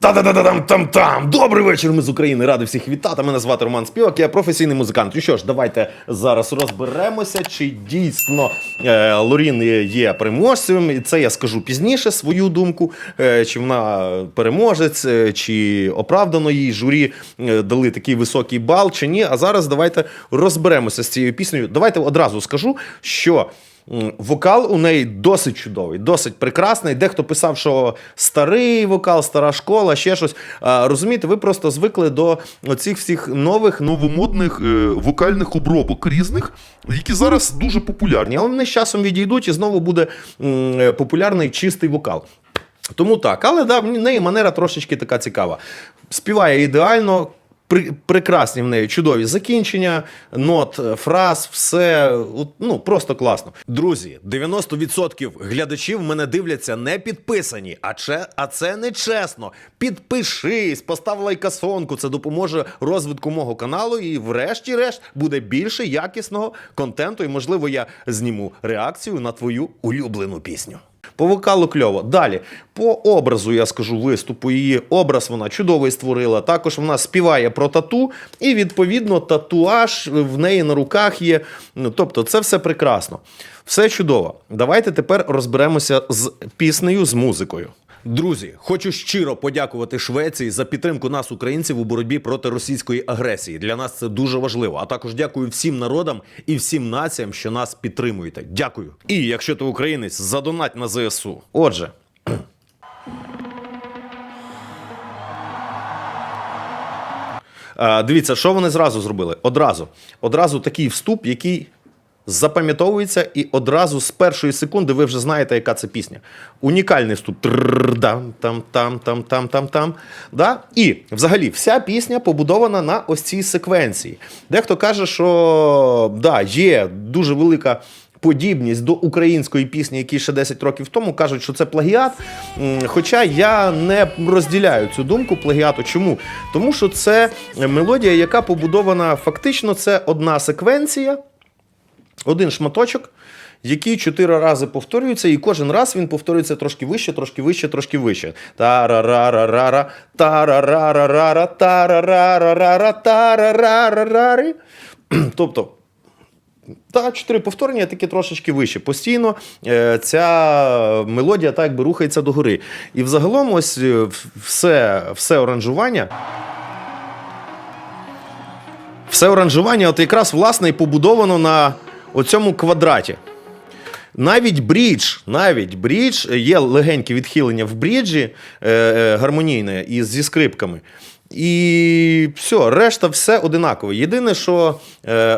Та-да-да-да-там-там-там! Добрий вечір, ми з України, радий всіх вітати. Мене звати Роман Співак, я професійний музикант. І що ж, давайте зараз розберемося, чи дійсно Лорін є переможцем. І це я скажу пізніше, свою думку, чи вона переможець, чи оправдано їй журі дали такий високий бал, чи ні. А зараз давайте розберемося з цією піснею. Давайте одразу скажу, що вокал у неї досить чудовий, досить прекрасний. Дехто писав, що старий вокал, стара школа, ще щось. Розумієте, ви просто звикли до оцих всіх нових, новомодних вокальних обробок різних, які зараз дуже популярні. Але вони з часом відійдуть і знову буде популярний чистий вокал. Тому так, але да, в неї манера трошечки така цікава. Співає ідеально, прекрасні в неї чудові закінчення, нот, фраз, все, ну, просто класно. Друзі, 90% глядачів мене дивляться не підписані, а це не чесно. Підпишись, постав лайкасонку, це допоможе розвитку мого каналу і врешті-решт буде більше якісного контенту і, можливо, я зніму реакцію на твою улюблену пісню. По вокалу кльово. Далі, по образу, я скажу, виступу. Її образ вона чудовий створила. Також вона співає про тату і, відповідно, татуаж в неї на руках є. Тобто, це все прекрасно. Все чудово. Давайте тепер розберемося з піснею, з музикою. Друзі, хочу щиро подякувати Швеції за підтримку нас, українців, у боротьбі проти російської агресії. Для нас це дуже важливо. А також дякую всім народам і всім націям, що нас підтримуєте. Дякую. І якщо ти українець, задонать на ЗСУ. Отже. Дивіться, що вони зразу зробили? Одразу такий вступ, який запам'ятовується, і одразу з першої секунди ви вже знаєте, яка це пісня. Унікальний вступ. Там. Да? І, взагалі, вся пісня побудована на ось цій секвенції. Дехто каже, що да, є дуже велика подібність до української пісні, які ще 10 років тому кажуть, що це плагіат. Хоча я не розділяю цю думку плагіату. Чому? Тому що це мелодія, яка побудована, фактично, це одна секвенція, один шматочок, який 4 рази повторюється, і кожен раз він повторюється трошки вище, трошки вище, трошки вище. Та-ра-ра-ра-ра-ра, та-ра-ра-ра-ра-ра, та-ра-ра-ра-ра-ра, та-ра-ра-ра-ра-ра. Тобто, 4 повторення, таки трошечки вище. Постійно ця мелодія так якби рухається догори. І взагалом ось все оранжування, от якраз, власне, і побудовано на оцьому квадраті. Навіть брідж, є легеньке відхилення в бріджі гармонійне зі скрипками. І все, решта все одинаково. Єдине, що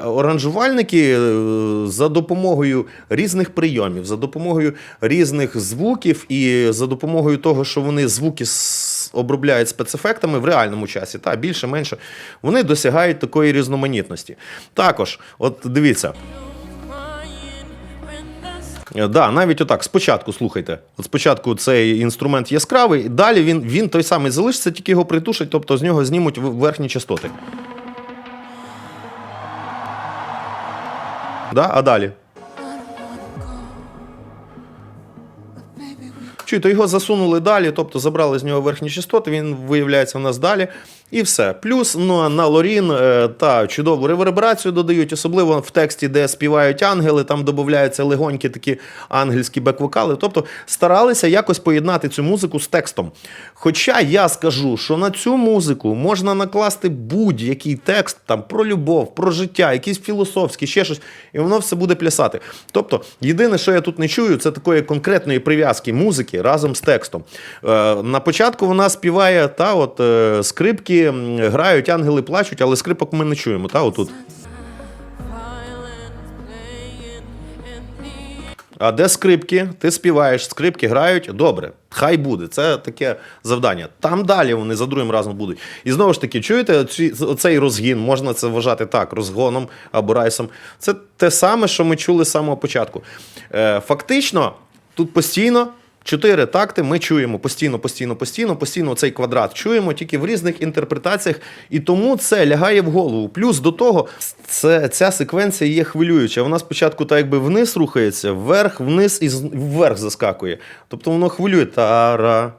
оранжувальники за допомогою різних прийомів, за допомогою різних звуків і за допомогою того, що вони звуки обробляють спецефектами в реальному часі, більше-менше, вони досягають такої різноманітності. Також, от дивіться. Да, навіть отак, спочатку, слухайте, спочатку цей інструмент яскравий, далі він той самий залишиться, тільки його притушать, тобто з нього знімуть верхні частоти. Да, а далі? Чуєте, його засунули далі, тобто забрали з нього верхні частоти, він виявляється в нас далі. І все. Плюс на Лорін чудову реверберацію додають, особливо в тексті, де співають ангели, там додаються легонькі такі ангельські бек-вокали. Тобто старалися якось поєднати цю музику з текстом. Хоча я скажу, що на цю музику можна накласти будь-який текст там, про любов, про життя, якийсь філософський, ще щось, і воно все буде плясати. Тобто, єдине, що я тут не чую, це такої конкретної прив'язки музики разом з текстом. На початку вона співає скрипки, грають, ангели плачуть, але скрипок ми не чуємо, отут. А де скрипки? Ти співаєш, скрипки грають, добре, хай буде, це таке завдання. Там далі вони за другим разом будуть. І знову ж таки, чуєте, оцей розгін, можна це вважати так, розгоном або райсом. Це те саме, що ми чули з самого початку. Фактично, тут постійно 4 такти ми чуємо постійно цей квадрат чуємо, тільки в різних інтерпретаціях, і тому це лягає в голову. Плюс до того, ця секвенція є хвилююча. Вона спочатку так якби вниз рухається, вверх, вниз і вверх заскакує. Тобто воно хвилює. Та-ра,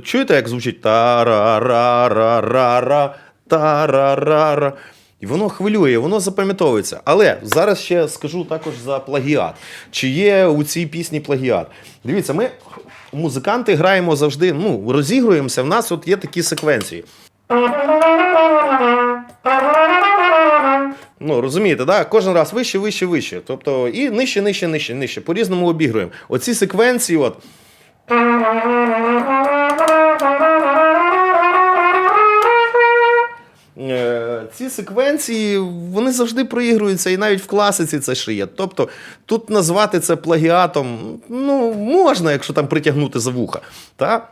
Чуєте, як звучить? Та-ра-ра-ра-ра-ра, та-ра-ра-ра. І воно хвилює, воно запам'ятовується. Але зараз ще скажу також за плагіат. Чи є у цій пісні плагіат? Дивіться, ми, музиканти, граємо завжди, розігруємося, в нас от є такі секвенції. Розумієте, да? Кожен раз вище, вище, вище. Тобто і нижче, нижче, нижче, нижче. По-різному обігруємо. Оці секвенції, от. Ці секвенції, вони завжди проігруються, і навіть в класиці це ще є. Тобто, тут назвати це плагіатом, можна, якщо там притягнути за вуха. Та?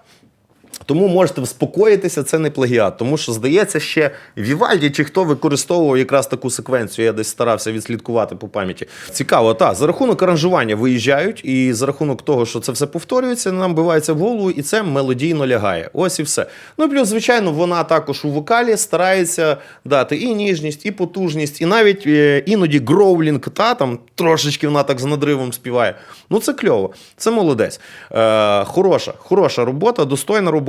Тому можете вспокоїтися, це не плагіат. Тому що, здається, ще Вівальді чи хто використовував якраз таку секвенцію. Я десь старався відслідкувати по пам'яті. Цікаво, за рахунок аранжування виїжджають, і за рахунок того, що це все повторюється, нам бивається в голову, і це мелодійно лягає. Ось і все. Плюс, звичайно, вона також у вокалі старається дати і ніжність, і потужність, і навіть іноді гроулінг, там трошечки вона так з надривом співає. Це кльово, це молодець. Хороша робота, достойна робота.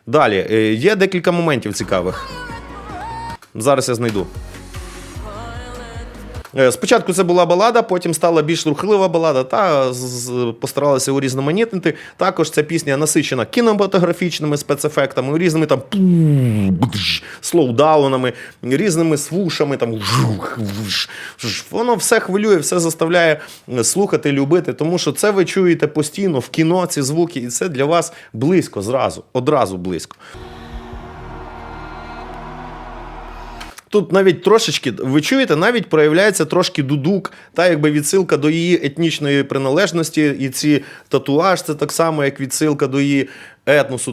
Далі, є декілька моментів цікавих. Зараз я знайду. Спочатку це була балада, потім стала більш рухлива балада, постаралися урізноманітнити. Також ця пісня насичена кінематографічними спецефектами, різними там слоудаунами, різними свушами, там воно все хвилює, все заставляє слухати, любити, тому що це ви чуєте постійно в кіно, ці звуки, і це для вас близько одразу близько. Тут навіть трошечки, ви чуєте, навіть проявляється трошки дудук, якби відсилка до її етнічної приналежності, і ці татуаж, це так само, як відсилка до її етносу.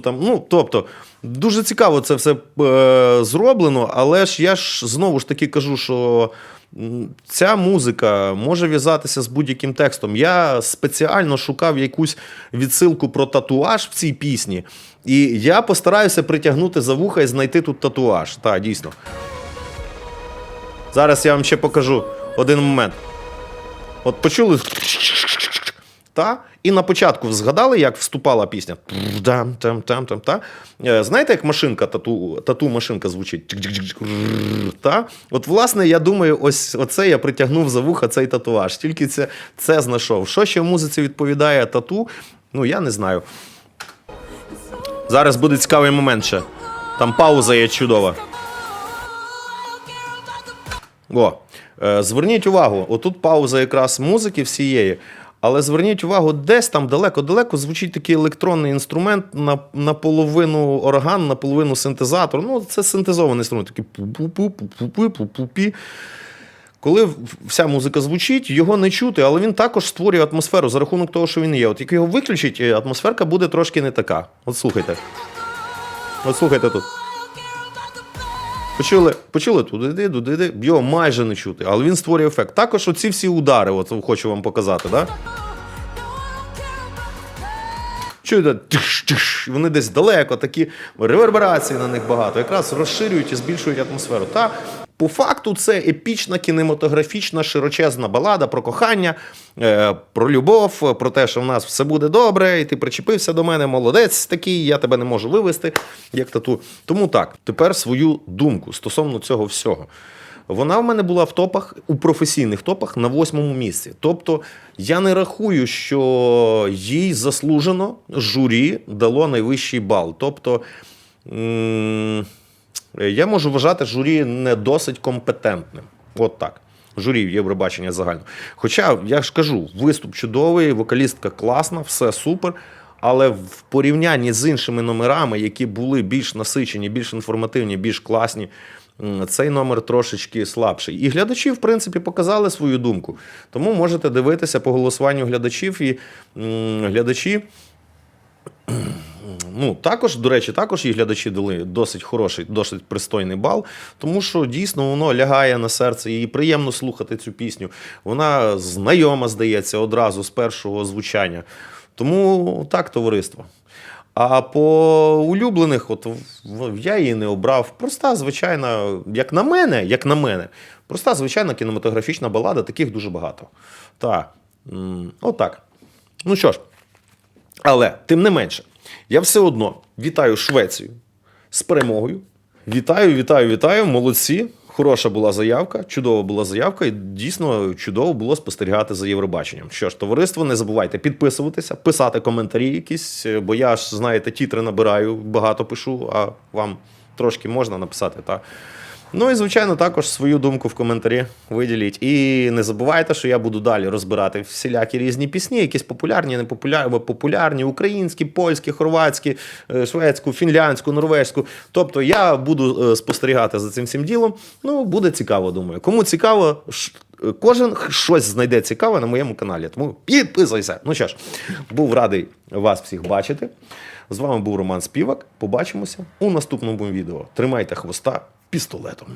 Тобто, дуже цікаво це все зроблено, але я знову ж таки кажу, що ця музика може в'язатися з будь-яким текстом. Я спеціально шукав якусь відсилку про татуаж в цій пісні, і я постараюся притягнути за вуха і знайти тут татуаж. Так, дійсно. Зараз я вам ще покажу один момент. От почули? І на початку згадали, як вступала пісня? Знаєте, як машинка, тату-машинка звучить? От, власне, я думаю, оце я притягнув за вуха цей татуаж. Тільки це знайшов. Що ще в музиці відповідає тату? Я не знаю. Зараз буде цікавий момент ще. Там пауза є чудова. Зверніть увагу, отут пауза якраз музики всієї, але зверніть увагу, десь там далеко-далеко звучить такий електронний інструмент, наполовину орган, наполовину синтезатор. Це синтезований інструмент, такий пу-пу-пу-пу-пу-пу-пу-пі. Коли вся музика звучить, його не чути, але він також створює атмосферу за рахунок того, що він є. От як його виключить, атмосферка буде трошки не така. От слухайте. От слухайте тут. Почули туди, його майже не чути, але він створює ефект. Також оці всі удари, от хочу вам показати, да? Чуєте? Вони десь далеко, такі реверберації на них багато, якраз розширюють і збільшують атмосферу. По факту це епічна, кінематографічна, широчезна балада про кохання, про любов, про те, що в нас все буде добре, і ти причепився до мене, молодець такий, я тебе не можу вивести, як тату. Тому так, тепер свою думку стосовно цього всього. Вона в мене була в топах, у професійних топах на 8-му місці. Тобто я не рахую, що їй заслужено журі дало найвищий бал. Тобто я можу вважати журі не досить компетентним. От так. Журі Євробачення загально. Хоча, я ж кажу, виступ чудовий, вокалістка класна, все супер. Але в порівнянні з іншими номерами, які були більш насичені, більш інформативні, більш класні, цей номер трошечки слабший. І глядачі, в принципі, показали свою думку. Тому можете дивитися по голосуванню глядачів. І глядачі, також, до речі, і глядачі дали досить хороший, досить пристойний бал. Тому що, дійсно, воно лягає на серце. Їй приємно слухати цю пісню. Вона знайома, здається, одразу з першого звучання. Тому так, товариство. А по улюблених, я її не обрав. Проста, звичайна, як на мене, проста, звичайна кінематографічна балада, таких дуже багато. Отак. Ну що ж, але, тим не менше, Я все одно вітаю Швецію з перемогою. Вітаю, молодці. Хороша була заявка, чудова була заявка, і дійсно чудово було спостерігати за Євробаченням. Що ж, товариство, не забувайте підписуватися, писати коментарі якісь, бо я ж, знаєте, тітри набираю, багато пишу, а вам трошки можна написати, так? Ну і, звичайно, також свою думку в коментарі виділіть. І не забувайте, що я буду далі розбирати всілякі різні пісні, якісь популярні, непопулярні, українські, польські, хорватські, шведську, фінляндську, норвезьку. Тобто я буду спостерігати за цим всім ділом. Ну, буде цікаво, думаю. Кому цікаво, кожен щось знайде цікаве на моєму каналі. Тому підписуйся. Ну що ж, був радий вас всіх бачити. З вами був Роман Співак. Побачимося у наступному відео. Тримайте хвоста пістолетом.